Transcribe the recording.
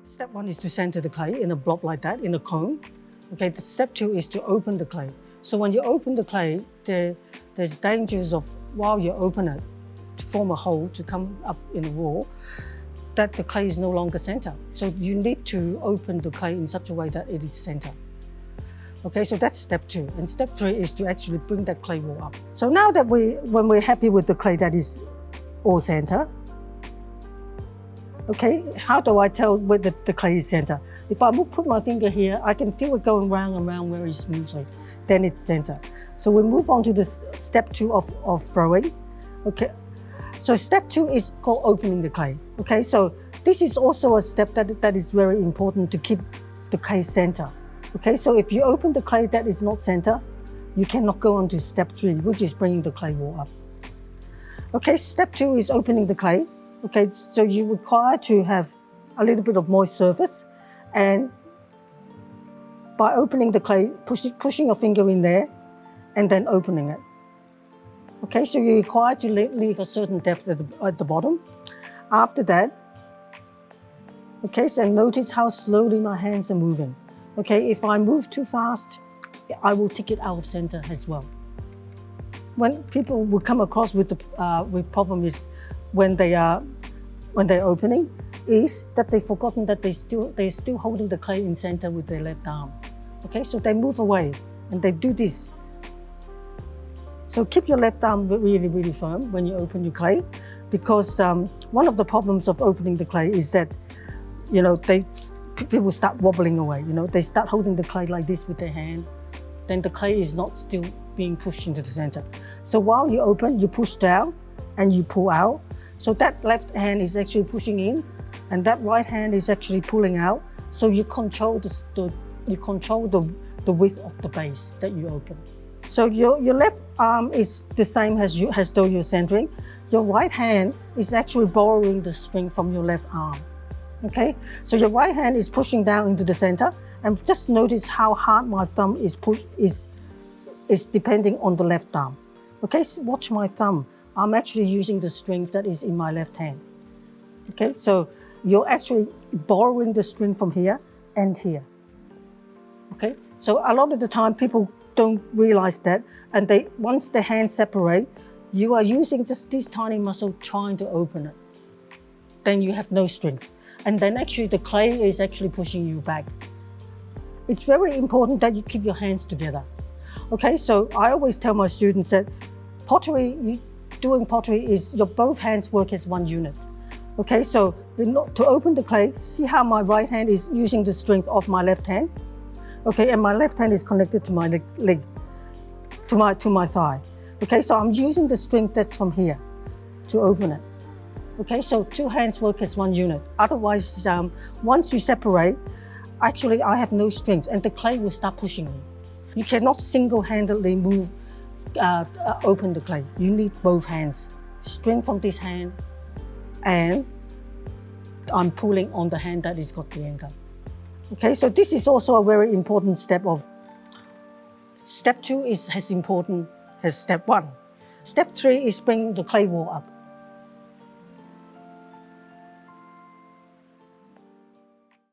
Step 1 is to center the clay in a blob like that, in a cone. Okay, step 2 is to open the clay. So when you open the clay, there's dangers of, while you open it, to form a hole to come up in the wall, that the clay is no longer center. So you need to open the clay in such a way that it is center. Okay, so that's step 2. And step 3 is to actually bring that clay wall up. So now that when we're happy with the clay that is all center, okay, how do I tell whether the clay is center? If I put my finger here, I can feel it going round and round very smoothly. Then it's center. So we move on to the step 2 of throwing. Okay, so step 2 is called opening the clay. Okay, so this is also a step that is very important to keep the clay center. Okay, so if you open the clay that is not center, you cannot go on to step 3, which is bringing the clay wall up. Okay, step 2 is opening the clay. Okay, so you require to have a little bit of moist surface, and by opening the clay, pushing your finger in there and then opening it. Okay, so you're required to leave a certain depth at the bottom. After that, okay, so notice how slowly my hands are moving. Okay, if I move too fast, I will take it out of center as well. When people will come across with the problem is when they're opening, is that they've forgotten that they're still holding the clay in center with their left arm. Okay, so they move away and they do this. So keep your left arm really, really firm when you open your clay, because one of the problems of opening the clay is that, you know, people start wobbling away. You know, they start holding the clay like this with their hand, then the clay is not still being pushed into the center. So while you open, you push down and you pull out. So that left hand is actually pushing in, and that right hand is actually pulling out. So you control the width of the base that you open. So your left arm is the same as though you're centering. Your right hand is actually borrowing the strength from your left arm. Okay, so your right hand is pushing down into the center, and just notice how hard my thumb is depending on the left arm. Okay, so watch my thumb. I'm actually using the strength that is in my left hand. Okay, so you're actually borrowing the strength from here and here. Okay, so a lot of the time people don't realize that, and once the hands separate, you are using just this tiny muscle trying to open it. Then you have no strength, and then actually the clay is actually pushing you back. It's very important that you keep your hands together. Okay, so I always tell my students that doing pottery is your both hands work as one unit. Okay, so to open the clay, see how my right hand is using the strength of my left hand. Okay, and my left hand is connected to my leg, to my thigh. Okay, so I'm using the strength that's from here to open it. Okay, so 2 hands work as one unit. Otherwise, once you separate, actually I have no strength and the clay will start pushing me. You cannot single-handedly open the clay. You need both hands. Strength from this hand, and I'm pulling on the hand that has got the anchor. Okay, so this is also a very important step step 2 is as important as step 1. Step 3 is bringing the clay wall up.